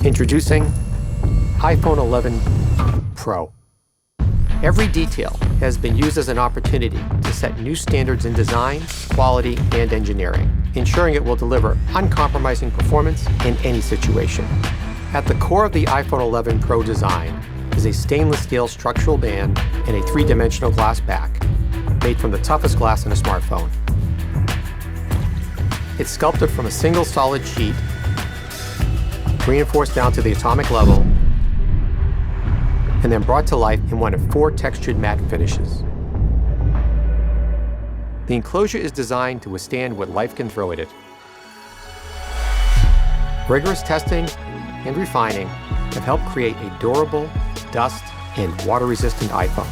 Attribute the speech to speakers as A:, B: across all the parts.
A: Introducing iPhone 11 Pro. Every detail has been used as an opportunity to set new standards in design, quality, and engineering, ensuring it will deliver uncompromising performance in any situation. At the core of the iPhone 11 Pro design is a stainless steel structural band and a three-dimensional glass back, made from the toughest glass in a smartphone. It's sculpted from a single solid sheet, reinforced down to the atomic level, and then brought to life in one of 4 textured matte finishes. The enclosure is designed to withstand what life can throw at it. Rigorous testing and refining have helped create a durable, dust, and water-resistant iPhone.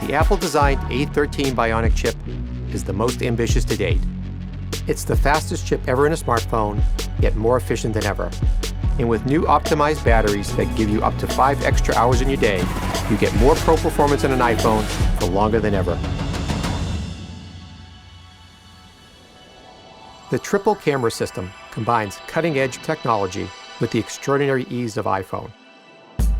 A: The Apple-designed A13 Bionic chip is the most ambitious to date. It's the fastest chip ever in a smartphone, yet more efficient than ever. And with new optimized batteries that give you up to 5 extra hours in your day, you get more pro performance in an iPhone for longer than ever. The triple camera system combines cutting-edge technology with the extraordinary ease of iPhone.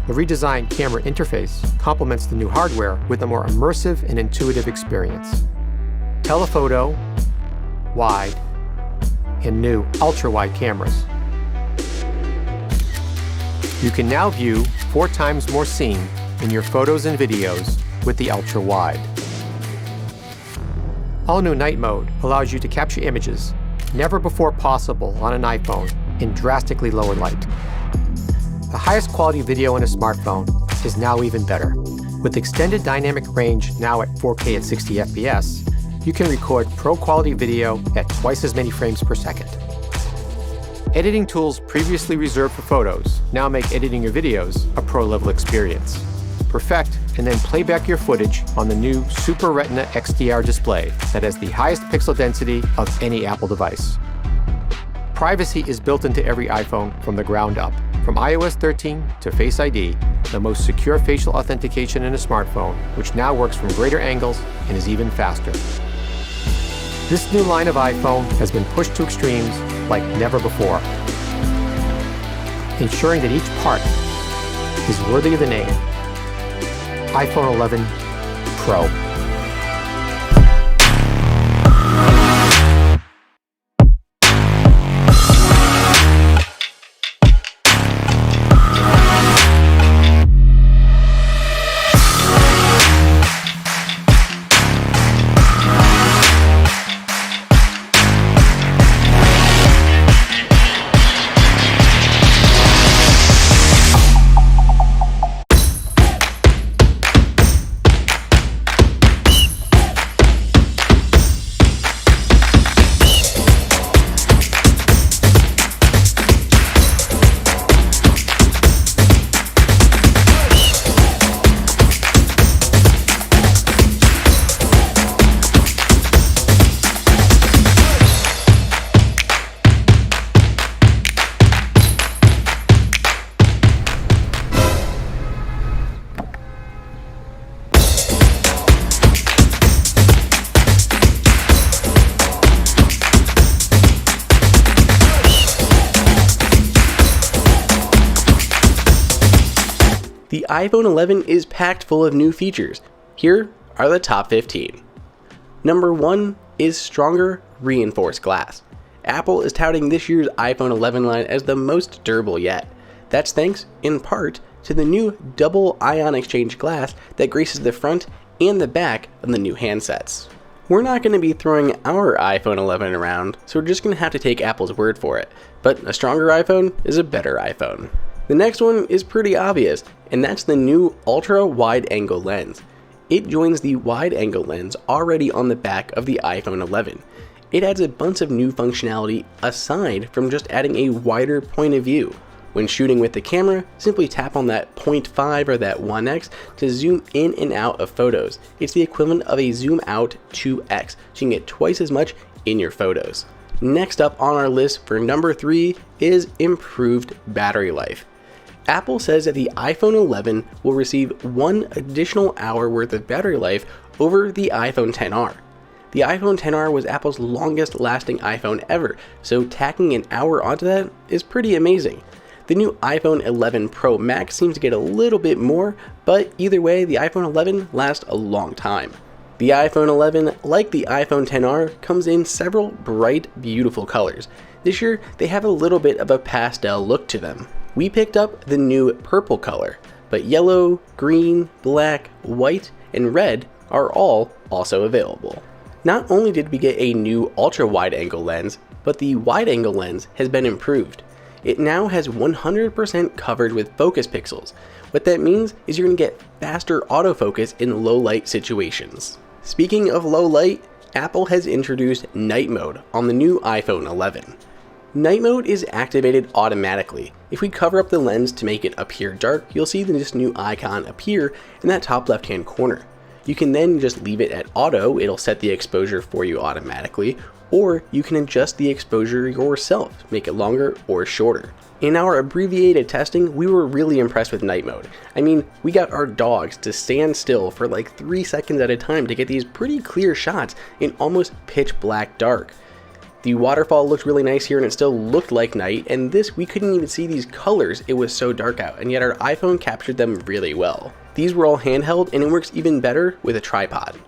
A: The redesigned camera interface complements the new hardware with a more immersive and intuitive experience. Telephoto, wide, and new ultra-wide cameras. You can now view 4 times more scene in your photos and videos with the ultra-wide. All-new night mode allows you to capture images never before possible on an iPhone in drastically lower light. The highest quality video in a smartphone is now even better. With extended dynamic range now at 4K at 60 FPS, you can record pro-quality video at twice as many frames per second. Editing tools previously reserved for photos now make editing your videos a pro-level experience. Perfect and then play back your footage on the new Super Retina XDR display that has the highest pixel density of any Apple device. Privacy is built into every iPhone from the ground up. From iOS 13 to Face ID, the most secure facial authentication in a smartphone, which now works from greater angles and is even faster. This new line of iPhone has been pushed to extremes like never before, ensuring that each part is worthy of the name iPhone 11 Pro.
B: The iPhone 11 is packed full of new features. Here are the top 15. Number 1 is stronger reinforced glass. Apple is touting this year's iPhone 11 line as the most durable yet. That's thanks, in part, to the new double ion exchange glass that graces the front and the back of the new handsets. We're not going to be throwing our iPhone 11 around, so we're just going to have to take Apple's word for it. But a stronger iPhone is a better iPhone. The next one is pretty obvious, and that's the new ultra wide angle lens. It joins the wide angle lens already on the back of the iPhone 11. It adds a bunch of new functionality aside from just adding a wider point of view. When shooting with the camera, simply tap on that 0.5 or that 1x to zoom in and out of photos. It's the equivalent of a zoom out 2x, so you can get twice as much in your photos. Next up on our list for number 3 is improved battery life. Apple says that the iPhone 11 will receive 1 additional hour worth of battery life over the iPhone XR. The iPhone XR was Apple's longest lasting iPhone ever, so tacking an hour onto that is pretty amazing. The new iPhone 11 Pro Max seems to get a little bit more, but either way, the iPhone 11 lasts a long time. The iPhone 11, like the iPhone XR, comes in several bright, beautiful colors. This year, they have a little bit of a pastel look to them. We picked up the new purple color, but yellow, green, black, white, and red are all also available. Not only did we get a new ultra-wide-angle lens, but the wide-angle lens has been improved. It now has 100% covered with focus pixels. What that means is you're going to get faster autofocus in low light situations. Speaking of low light, Apple has introduced night mode on the new iPhone 11. Night mode is activated automatically. If we cover up the lens to make it appear dark, you'll see this new icon appear in that top left hand corner. You can then just leave it at auto, it'll set the exposure for you automatically, or you can adjust the exposure yourself, make it longer or shorter. In our abbreviated testing, we were really impressed with night mode. I mean, we got our dogs to stand still for like 3 seconds at a time to get these pretty clear shots in almost pitch black dark. The waterfall looked really nice here and it still looked like night, and this we couldn't even see these colors, it was so dark out, and yet our iPhone captured them really well. These were all handheld and it works even better with a tripod.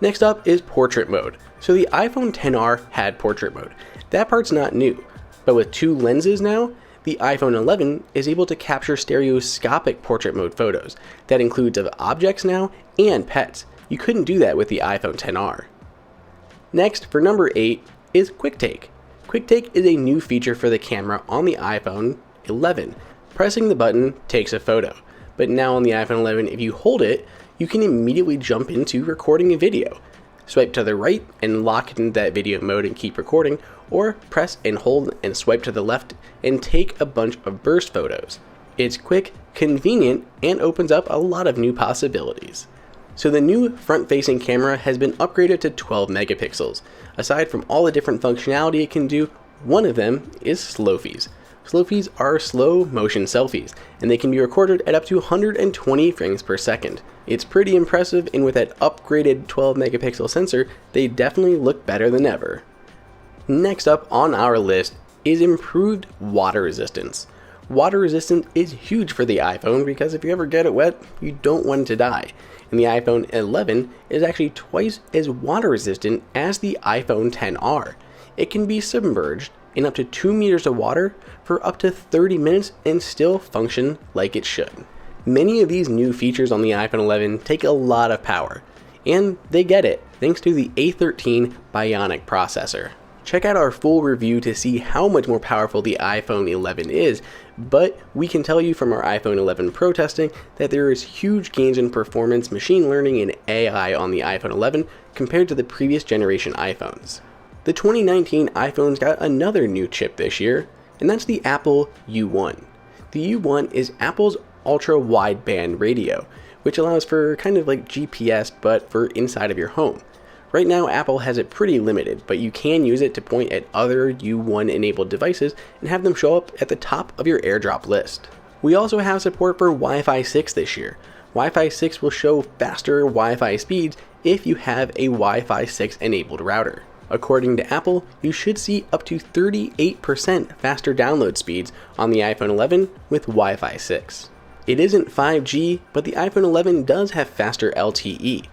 B: Next up is portrait mode. So the iPhone XR had portrait mode. That part's not new, but with 2 lenses now, the iPhone 11 is able to capture stereoscopic portrait mode photos. That includes of objects now and pets. You couldn't do that with the iPhone XR. Next, for number 8, is Quick Take. Quick Take is a new feature for the camera on the iPhone 11. Pressing the button takes a photo, but now on the iPhone 11, if you hold it, you can immediately jump into recording a video. Swipe to the right and lock into that video mode and keep recording, or press and hold and swipe to the left and take a bunch of burst photos. It's quick, convenient, and opens up a lot of new possibilities. So the new front-facing camera has been upgraded to 12 megapixels. Aside from all the different functionality it can do, one of them is Slofies. Slofies are slow motion selfies, and they can be recorded at up to 120 frames per second. It's pretty impressive, and with that upgraded 12 megapixel sensor, they definitely look better than ever. Next up on our list is improved water resistance. Water resistance is huge for the iPhone because if you ever get it wet, you don't want it to die. And the iPhone 11 is actually twice as water resistant as the iPhone XR. It can be submerged in up to 2 meters of water for up to 30 minutes and still function like it should. Many of these new features on the iPhone 11 take a lot of power, and they get it thanks to the A13 Bionic processor. Check out our full review to see how much more powerful the iPhone 11 is, but we can tell you from our iPhone 11 Pro testing that there is huge gains in performance, machine learning, and AI on the iPhone 11 compared to the previous generation iPhones. The 2019 iPhones got another new chip this year, and that's the Apple U1. The U1 is Apple's ultra-wideband radio, which allows for kind of like GPS but for inside of your home. Right now, Apple has it pretty limited, but you can use it to point at other U1 enabled devices and have them show up at the top of your AirDrop list. We also have support for Wi-Fi 6 this year. Wi-Fi 6 will show faster Wi-Fi speeds if you have a Wi-Fi 6 enabled router. According to Apple, you should see up to 38% faster download speeds on the iPhone 11 with Wi-Fi 6. It isn't 5G, but the iPhone 11 does have faster LTE.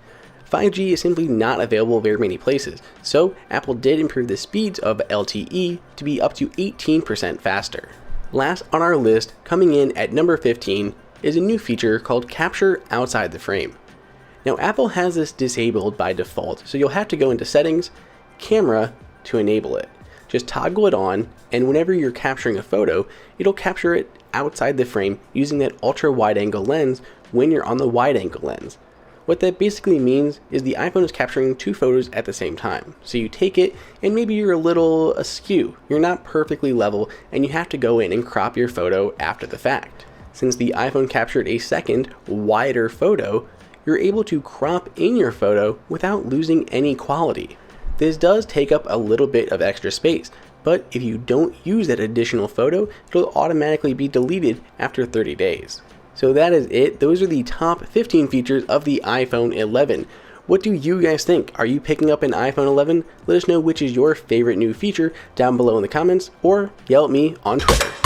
B: 5G is simply not available very many places, so Apple did improve the speeds of LTE to be up to 18% faster. Last on our list, coming in at number 15, is a new feature called Capture Outside the Frame. Now Apple has this disabled by default, so you'll have to go into Settings, Camera to enable it. Just toggle it on, and whenever you're capturing a photo, it'll capture it outside the frame using that ultra wide angle lens when you're on the wide angle lens. What that basically means is the iPhone is capturing 2 photos at the same time. So you take it and maybe you're a little askew, you're not perfectly level, and you have to go in and crop your photo after the fact. Since the iPhone captured a second, wider photo, you're able to crop in your photo without losing any quality. This does take up a little bit of extra space, but if you don't use that additional photo, it'll automatically be deleted after 30 days. So that is it. Those are the top 15 features of the iPhone 11. What do you guys think? Are you picking up an iPhone 11? Let us know which is your favorite new feature down below in the comments, or yell at me on Twitter.